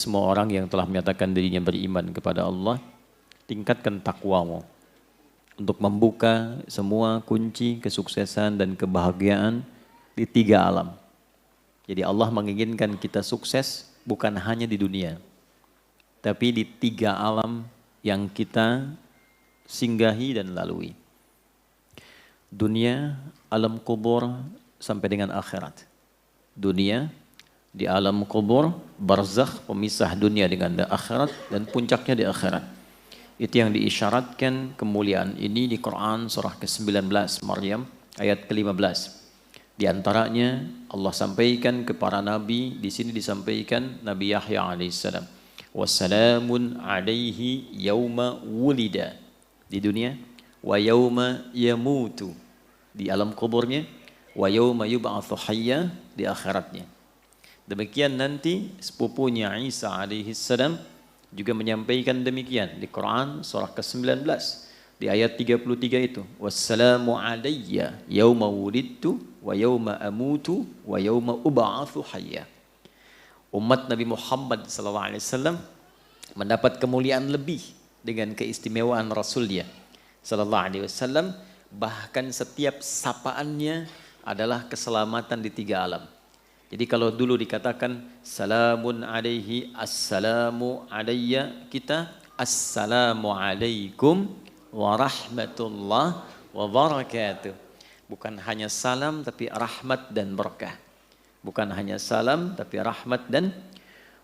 Semua orang yang telah menyatakan dirinya beriman kepada Allah, tingkatkan takwamu untuk membuka semua kunci kesuksesan dan kebahagiaan di 3 alam. Jadi Allah menginginkan kita sukses bukan hanya di dunia, tapi di 3 alam yang kita singgahi dan lalui. Dunia, alam kubur, sampai dengan akhirat. Dunia, di alam kubur, barzakh, pemisah dunia dengan akhirat, dan puncaknya di akhirat. Itu yang diisyaratkan kemuliaan ini di Quran surah ke-19 Maryam ayat ke-15. Di antaranya Allah sampaikan ke para nabi, di sini disampaikan Nabi Yahya alaihissalam. Wassalamun alaihi yauma wulida di dunia, wa yauma yamutu di alam kuburnya, wa yauma yub'atsu hayya di akhiratnya. Demikian nanti sepupunya Isa alaihi salam juga menyampaikan demikian di Quran surah ke-19 di ayat 33 itu. Wassalamu alayya yauma wulidtu wa yauma amutu wa yauma ub'atsu hayya. Umat Nabi Muhammad SAW mendapat kemuliaan lebih dengan keistimewaan Rasulnya SAW. Bahkan setiap sapaannya adalah keselamatan di 3 alam. Jadi kalau dulu dikatakan salamun alaihi, assalamu alayya, kita assalamu alaikum warahmatullah wabarakatuh. Bukan hanya salam tapi rahmat dan berkah. Bukan hanya salam tapi rahmat dan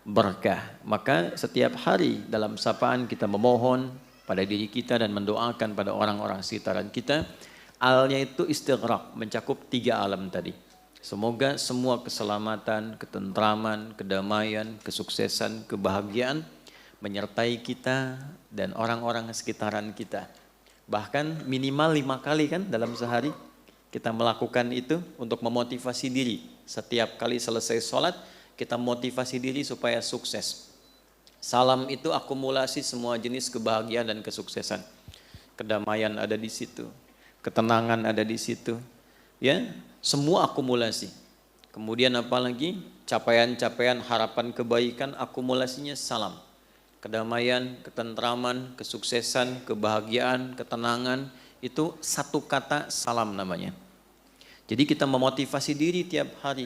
berkah. Maka setiap hari dalam sapaan kita memohon pada diri kita dan mendoakan pada orang-orang sekitaran kita. Alnya itu istighraq, mencakup 3 alam tadi. Semoga semua keselamatan, ketentraman, kedamaian, kesuksesan, kebahagiaan menyertai kita dan orang-orang sekitaran kita. Bahkan minimal 5 kali kan dalam sehari kita melakukan itu untuk memotivasi diri. Setiap kali selesai sholat kita motivasi diri supaya sukses. Salam itu akumulasi semua jenis kebahagiaan dan kesuksesan. Kedamaian ada di situ, ketenangan ada di situ. Ya, semua akumulasi. Kemudian apalagi capaian-capaian harapan kebaikan, akumulasinya salam. Kedamaian, ketentraman, kesuksesan, kebahagiaan, ketenangan, itu satu kata salam namanya. Jadi kita memotivasi diri tiap hari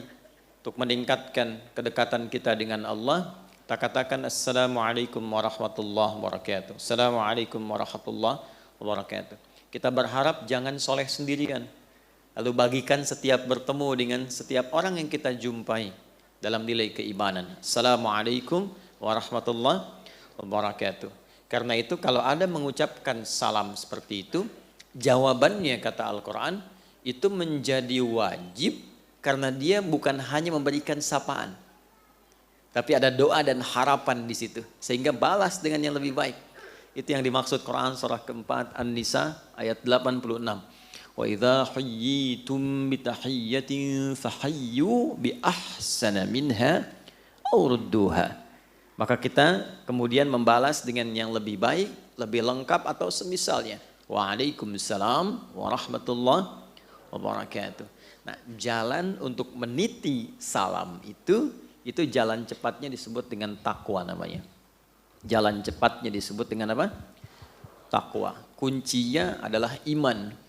untuk meningkatkan kedekatan kita dengan Allah. Kita katakan assalamualaikum warahmatullahi wabarakatuh. Assalamualaikum warahmatullahi wabarakatuh. Kita berharap jangan soleh sendirian. Lalu bagikan setiap bertemu dengan setiap orang yang kita jumpai dalam nilai keimanan. Assalamualaikum warahmatullahi wabarakatuh. Karena itu kalau ada mengucapkan salam seperti itu, jawabannya kata Al-Quran, itu menjadi wajib karena dia bukan hanya memberikan sapaan. Tapi ada doa dan harapan di situ. Sehingga balas dengan yang lebih baik. Itu yang dimaksud Quran surah keempat An-Nisa ayat 86. Wa idza hayyitum bi tahiyyatin fahayyu bi ahsana minha aw rudduha. Maka kita kemudian membalas dengan yang lebih baik, lebih lengkap atau semisalnya. Waalaikumsalam warahmatullahi wabarakatuh. Nah, jalan untuk meniti salam itu jalan cepatnya disebut dengan takwa namanya. Jalan cepatnya disebut dengan apa? Takwa. Kuncinya adalah iman.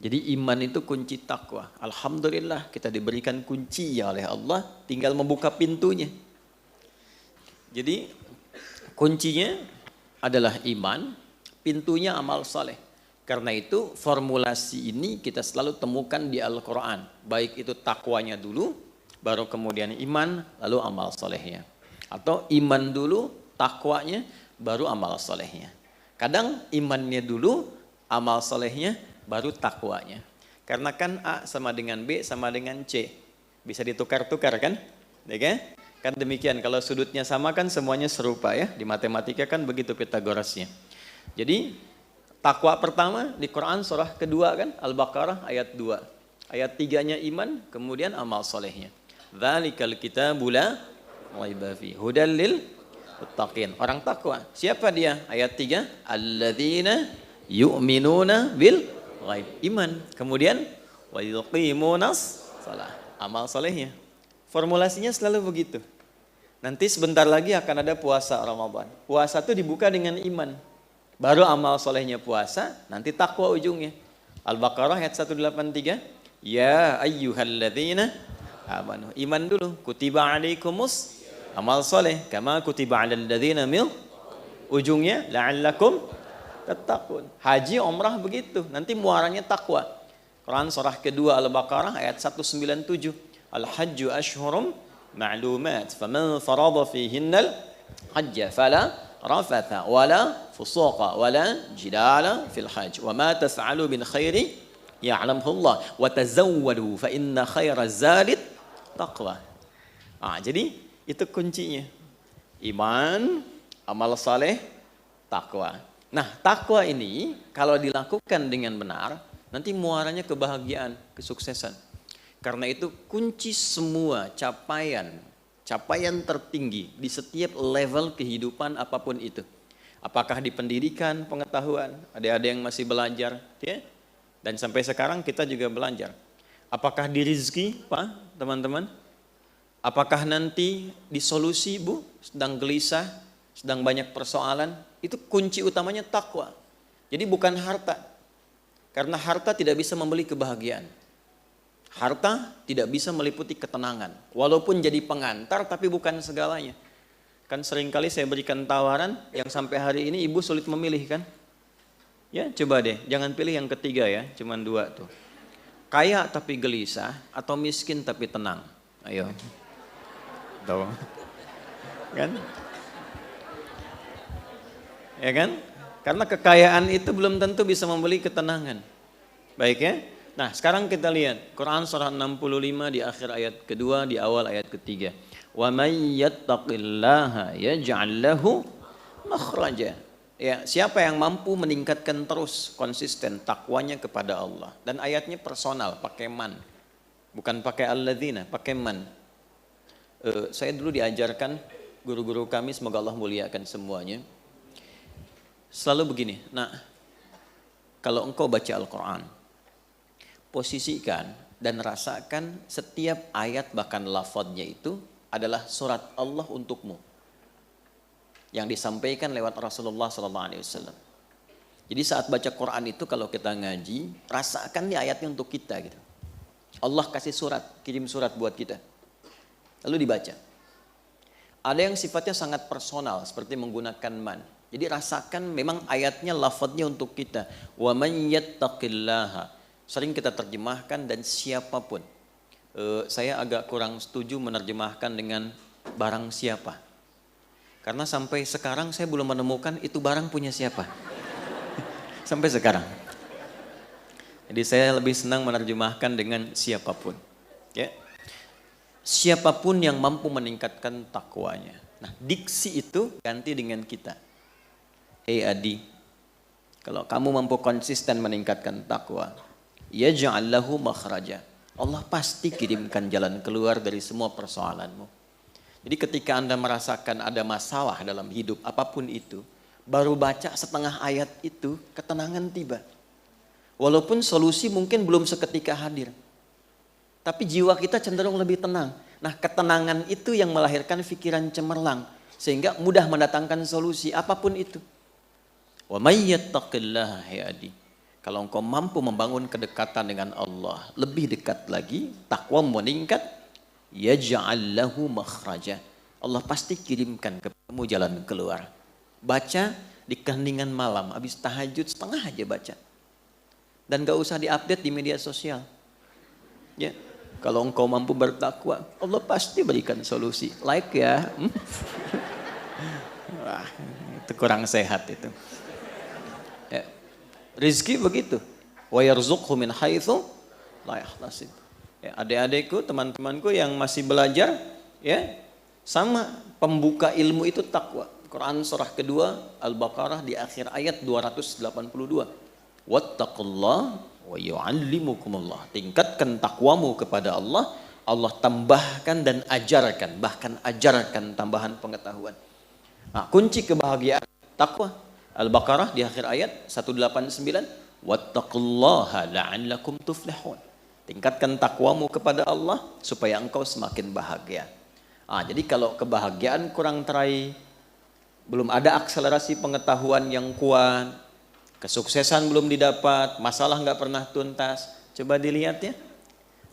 Jadi iman itu kunci takwa. Alhamdulillah kita diberikan kunci oleh Allah, tinggal membuka pintunya. Jadi kuncinya adalah iman, pintunya amal saleh. Karena itu formulasi ini kita selalu temukan di Al-Quran. Baik itu takwanya dulu, baru kemudian iman, lalu amal salehnya. Atau iman dulu, takwanya, baru amal salehnya. Kadang imannya dulu, amal salehnya, baru takwanya. Karena kan A sama dengan B sama dengan C. Bisa ditukar-tukar kan? Ya kan? Kan demikian, kalau sudutnya sama kan semuanya serupa ya. Di matematika kan begitu Pitagorasnya. Jadi takwa pertama di Quran surah kedua kan? Al-Baqarah ayat 2. Ayat 3-nya iman, kemudian amal solehnya. Dzalikal kitabu la raiba fihi hudal lil muttaqin. Orang takwa. Siapa dia? Ayat 3. Alladzina yu'minuna bil ghaib, iman. Kemudian wa yuqimunas shalah, amal salehnya. Formulasinya selalu begitu. Nanti sebentar lagi akan ada puasa Ramadan. Puasa itu dibuka dengan iman. Baru amal solehnya puasa, nanti takwa ujungnya. Al-Baqarah ayat 183. Ya ayyuhalladzina amanu. Iman dulu. Kutiba alaikumus amal soleh. Kama kutiba alal ladzina mil. Ujungnya la'allakum tattaqun. Haji, umrah begitu. Nanti muaranya takwa. Quran surah kedua Al-Baqarah ayat 197. Al-hajju ashhurum ma'lumat. Faman farada fihinnal hajja fala rafatha wala fusuqa wala jidala fil hajj. Wa ma taf'alu min khairi ya'lamhu Allah. Wa tazawwadu fa inna khaira zadit taqwa. Jadi itu kuncinya. Iman, amal saleh, takwa. Nah, takwa ini kalau dilakukan dengan benar, nanti muaranya kebahagiaan, kesuksesan. Karena itu kunci semua capaian tertinggi di setiap level kehidupan apapun itu. Apakah di pendidikan, pengetahuan, ada yang masih belajar, ya? Dan sampai sekarang kita juga belajar. Apakah di rezeki, Pak, teman-teman? Apakah nanti di solusi, Bu, sedang gelisah, sedang banyak persoalan, itu kunci utamanya takwa. Jadi bukan harta. Karena harta tidak bisa membeli kebahagiaan. Harta tidak bisa meliputi ketenangan. Walaupun jadi pengantar tapi bukan segalanya. Kan seringkali saya berikan tawaran yang sampai hari ini ibu sulit memilih kan? Ya coba deh, jangan pilih yang ketiga ya, cuman 2 tuh. Kaya tapi gelisah atau miskin tapi tenang. Ayo. Tuh. Kan? Ya kan? Karena kekayaan itu belum tentu bisa membeli ketenangan. Baik ya? Nah sekarang kita lihat Quran surah 65 di akhir ayat kedua, di awal ayat ketiga. Wa may yattaqillaha yaj'al lahu makhraja. Ya, siapa yang mampu meningkatkan terus konsisten takwanya kepada Allah. Dan ayatnya personal, pakai man. Bukan pakai alladzina, pakai man. Saya dulu diajarkan guru-guru kami, semoga Allah muliakan semuanya. Selalu begini, nah kalau engkau baca Al-Quran, posisikan dan rasakan setiap ayat bahkan lafadznya itu adalah surat Allah untukmu yang disampaikan lewat Rasulullah SAW. Jadi saat baca Quran itu kalau kita ngaji, rasakan nih ayatnya untuk kita gitu. Allah kasih surat, kirim surat buat kita. Lalu dibaca. Ada yang sifatnya sangat personal seperti menggunakan man. Jadi rasakan memang ayatnya lafadznya untuk kita. Wa man yattaqillaha. Sering kita terjemahkan dan siapapun. Saya agak kurang setuju menerjemahkan dengan barang siapa. Karena sampai sekarang saya belum menemukan itu barang punya siapa. Sampai sekarang. Jadi saya lebih senang menerjemahkan dengan siapapun. Ya. Siapapun yang mampu meningkatkan takwanya. Nah, diksi itu ganti dengan kita. Hei Adi, kalau kamu mampu konsisten meningkatkan takwa, yaj'al lahu makhraja. Allah pasti kirimkan jalan keluar dari semua persoalanmu. Jadi ketika Anda merasakan ada masalah dalam hidup apapun itu, baru baca setengah ayat itu, ketenangan tiba. Walaupun solusi mungkin belum seketika hadir. Tapi jiwa kita cenderung lebih tenang. Nah, ketenangan itu yang melahirkan pikiran cemerlang sehingga mudah mendatangkan solusi apapun itu. Wa may yattaqillaha Adi. Kalau engkau mampu membangun kedekatan dengan Allah, lebih dekat lagi, takwa meningkat, yaj'al lahu makhraja. Allah pasti kirimkan kepadamu jalan keluar. Baca di keheningan malam, habis tahajud setengah aja baca. Dan gak usah diupdate di media sosial. Ya, kalau engkau mampu bertakwa, Allah pasti berikan solusi. Like ya. Wah, itu kurang sehat itu. Ya. Rizki begitu. Wa yarzuqhu min haitsu la yahtasib. Ya, adik-adikku, teman-temanku yang masih belajar, ya, sama pembuka ilmu itu takwa. Quran surah kedua Al-Baqarah di akhir ayat 282. Wattaqullah wa yu'allimukumullah. Tingkatkan takwamu kepada Allah, Allah tambahkan dan ajarkan, bahkan ajarkan tambahan pengetahuan. Nah, kunci kebahagiaan takwa. Al-Baqarah di akhir ayat 189, wattaqullaha la'allakum tuflihun. Tingkatkan takwamu kepada Allah supaya engkau semakin bahagia. Jadi kalau kebahagiaan kurang teraih, belum ada akselerasi pengetahuan yang kuat, kesuksesan belum didapat, masalah nggak pernah tuntas, coba dilihat ya.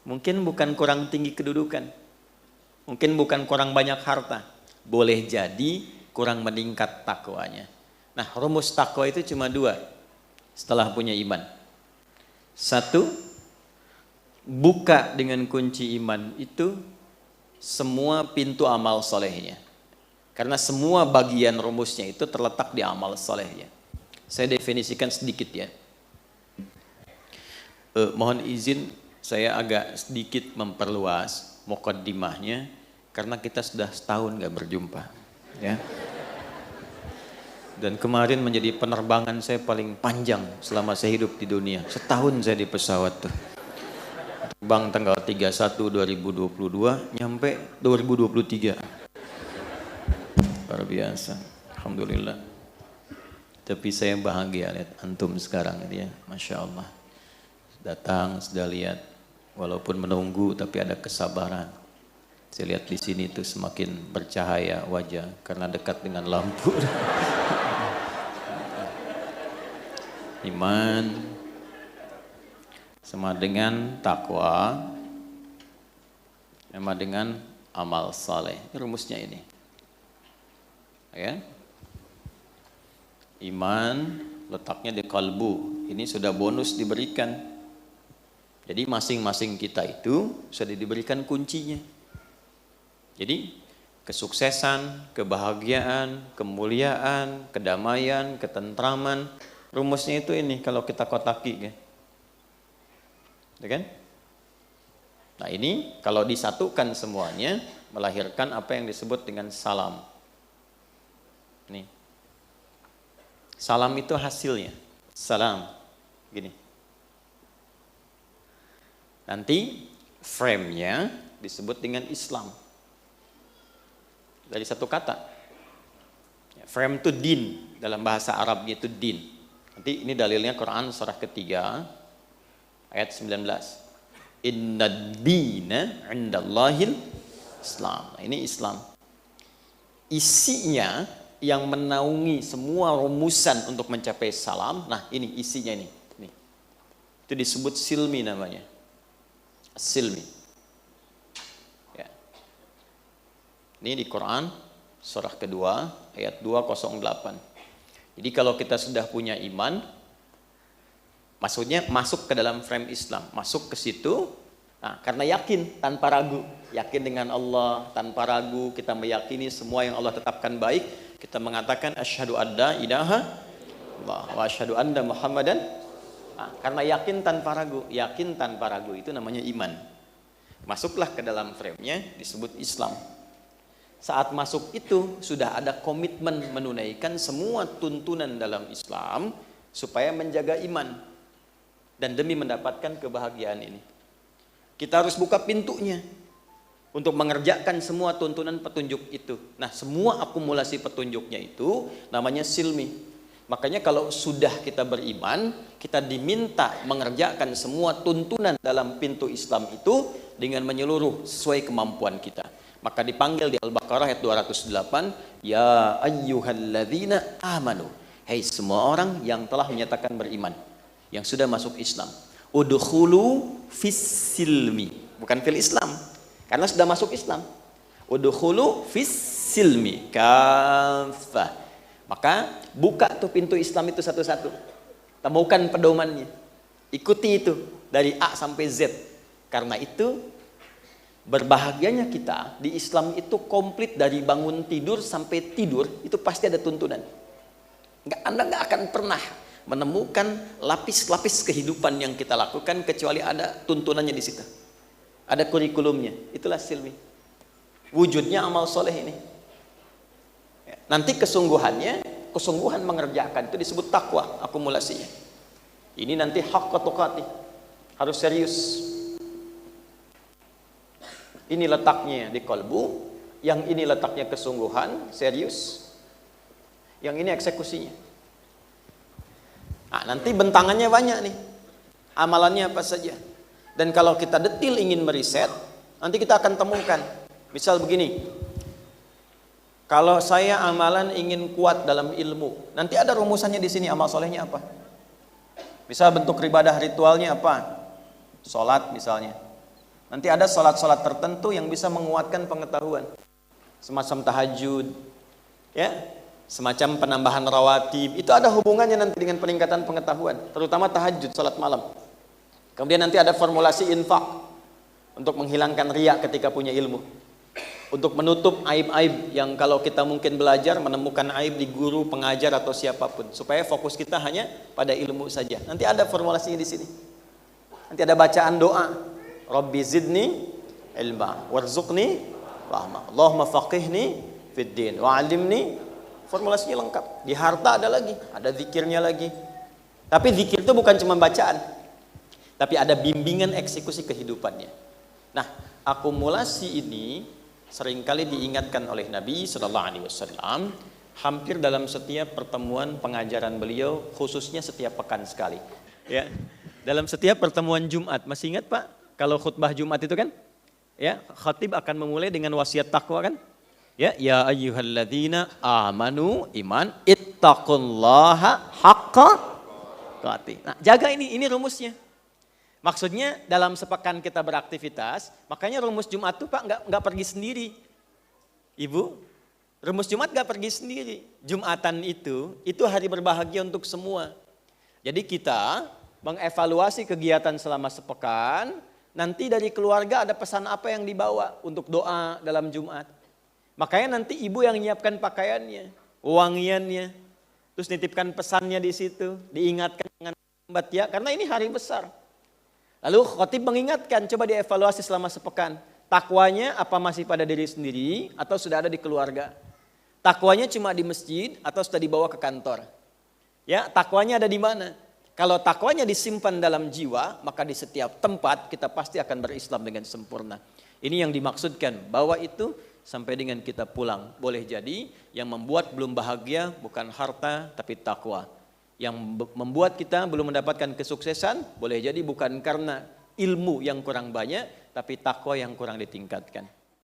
Mungkin bukan kurang tinggi kedudukan, mungkin bukan kurang banyak harta, boleh jadi kurang meningkat takwanya. Nah, rumus takwa itu cuma dua setelah punya iman. Satu, buka dengan kunci iman itu semua pintu amal solehnya. Karena semua bagian rumusnya itu terletak di amal solehnya. Saya definisikan sedikit ya. Mohon izin saya agak sedikit memperluas muqaddimahnya karena kita sudah setahun nggak berjumpa, ya. Dan kemarin menjadi penerbangan saya paling panjang selama saya hidup di dunia. Setahun saya di pesawat tuh. Terbang tanggal 31 2022 nyampe 2023. Luar biasa. Alhamdulillah. Tapi saya bahagia lihat antum sekarang ya, Masya Allah. Datang sudah lihat, walaupun menunggu tapi ada kesabaran. Saya lihat di sini tuh semakin bercahaya wajah karena dekat dengan lampu. Iman sama dengan takwa, sama dengan amal saleh. Rumusnya ini, ya. Iman letaknya di kalbu. Ini sudah bonus diberikan. Jadi masing-masing kita itu sudah diberikan kuncinya. Jadi kesuksesan, kebahagiaan, kemuliaan, kedamaian, ketentraman, rumusnya itu ini kalau kita kotaki, ya kan? Nah ini kalau disatukan semuanya melahirkan apa yang disebut dengan salam. Nih, salam itu hasilnya, salam, gini. Nanti frame-nya disebut dengan Islam. Dari satu kata. Frame itu din, dalam bahasa Arabnya itu din. Nanti ini dalilnya Quran surah ketiga ayat 19. Inna dina indallahil Islam. Nah, ini Islam. Isinya yang menaungi semua rumusan untuk mencapai salam. Nah, ini isinya ini. Itu disebut silmi namanya. Silmi. Ya. Ini di Quran surah kedua ayat 208. Jadi kalau kita sudah punya iman, maksudnya masuk ke dalam frame Islam, masuk ke situ, nah, karena yakin tanpa ragu, yakin dengan Allah tanpa ragu, kita meyakini semua yang Allah tetapkan baik, kita mengatakan asyhadu alla ilaha illallah wa asyhadu anna Muhammadan. Nah, karena yakin tanpa ragu itu namanya iman. Masuklah ke dalam frame-nya disebut Islam. Saat masuk itu sudah ada komitmen menunaikan semua tuntunan dalam Islam supaya menjaga iman dan demi mendapatkan kebahagiaan ini. Kita harus buka pintunya untuk mengerjakan semua tuntunan petunjuk itu. Nah, semua akumulasi petunjuknya itu namanya silmi. Makanya kalau sudah kita beriman, kita diminta mengerjakan semua tuntunan dalam pintu Islam itu dengan menyeluruh sesuai kemampuan kita. Maka dipanggil di Al-Baqarah ayat 208, ya ayyuhalladzina amanu. Hei semua orang yang telah menyatakan beriman, yang sudah masuk Islam. Udkhulu fis silmi, bukan fil Islam, karena sudah masuk Islam. Udkhulu fis silmi kafah. Maka buka tuh pintu Islam itu satu-satu. Temukan pedomannya. Ikuti itu dari A sampai Z. Karena itu berbahagianya kita di Islam itu komplit dari bangun tidur sampai tidur itu pasti ada tuntunan. Anda nggak akan pernah menemukan lapis-lapis kehidupan yang kita lakukan kecuali ada tuntunannya di situ. Ada kurikulumnya. Itulah silmi. Wujudnya amal soleh ini. Nanti kesungguhan mengerjakan itu disebut takwa akumulasinya. Ini nanti haqqa tuqatih, harus serius. Ini letaknya di kalbu, yang ini letaknya kesungguhan, serius. Yang ini eksekusinya. Nah, nanti bentangannya banyak nih. Amalannya apa saja. Dan kalau kita detil ingin meriset, nanti kita akan temukan. Misal begini, Kalau saya amalan ingin kuat dalam ilmu, nanti ada rumusannya di sini amal solehnya apa? Bisa bentuk ibadah ritualnya apa? Sholat misalnya. Nanti ada sholat-sholat tertentu yang bisa menguatkan pengetahuan. Semacam tahajud, ya, semacam penambahan rawatib. Itu ada hubungannya nanti dengan peningkatan pengetahuan, terutama tahajud, sholat malam. Kemudian nanti ada formulasi infak untuk menghilangkan riya ketika punya ilmu. Untuk menutup aib-aib yang kalau kita mungkin belajar menemukan aib di guru, pengajar atau siapapun, supaya fokus kita hanya pada ilmu saja. Nanti ada formulasinya di sini. Nanti ada bacaan doa, Rabbi zidni ilma warzuqni rahmah, Allahumma faqihni fid din wa 'allimni. Formulasinya lengkap. Di harta ada lagi, ada zikirnya lagi. Tapi zikir itu bukan cuma bacaan, tapi ada bimbingan eksekusi kehidupannya. Nah, akumulasi ini seringkali diingatkan oleh Nabi Sallallahu Alaihi Wasallam hampir dalam setiap pertemuan pengajaran beliau, khususnya setiap pekan sekali. Ya, dalam setiap pertemuan Jumat, masih ingat Pak? Kalau khutbah Jumat itu kan, ya, khatib akan memulai dengan wasiat takwa kan? Ya ayyuhalladzina amanu iman ittaqullaha haqqa tuqatih. Nah, jaga ini rumusnya. Maksudnya dalam sepekan kita beraktivitas, makanya rumus Jumat tuh Pak nggak pergi sendiri. Ibu, rumus Jumat nggak pergi sendiri. Jumatan itu hari berbahagia untuk semua. Jadi kita mengevaluasi kegiatan selama sepekan, nanti dari keluarga ada pesan apa yang dibawa untuk doa dalam Jumat. Makanya nanti ibu yang menyiapkan pakaiannya, wangiannya, terus nitipkan pesannya di situ, diingatkan dengan lambat ya, karena ini hari besar. Lalu khatib mengingatkan, coba dievaluasi selama sepekan. Takwanya apa masih pada diri sendiri atau sudah ada di keluarga? Takwanya cuma di masjid atau sudah dibawa ke kantor? Ya, takwanya ada di mana? Kalau takwanya disimpan dalam jiwa, maka di setiap tempat kita pasti akan berislam dengan sempurna. Ini yang dimaksudkan, bahwa itu sampai dengan kita pulang. Boleh jadi yang membuat belum bahagia bukan harta tapi takwa. Yang membuat kita belum mendapatkan kesuksesan boleh jadi bukan karena ilmu yang kurang banyak, tapi takwa yang kurang ditingkatkan.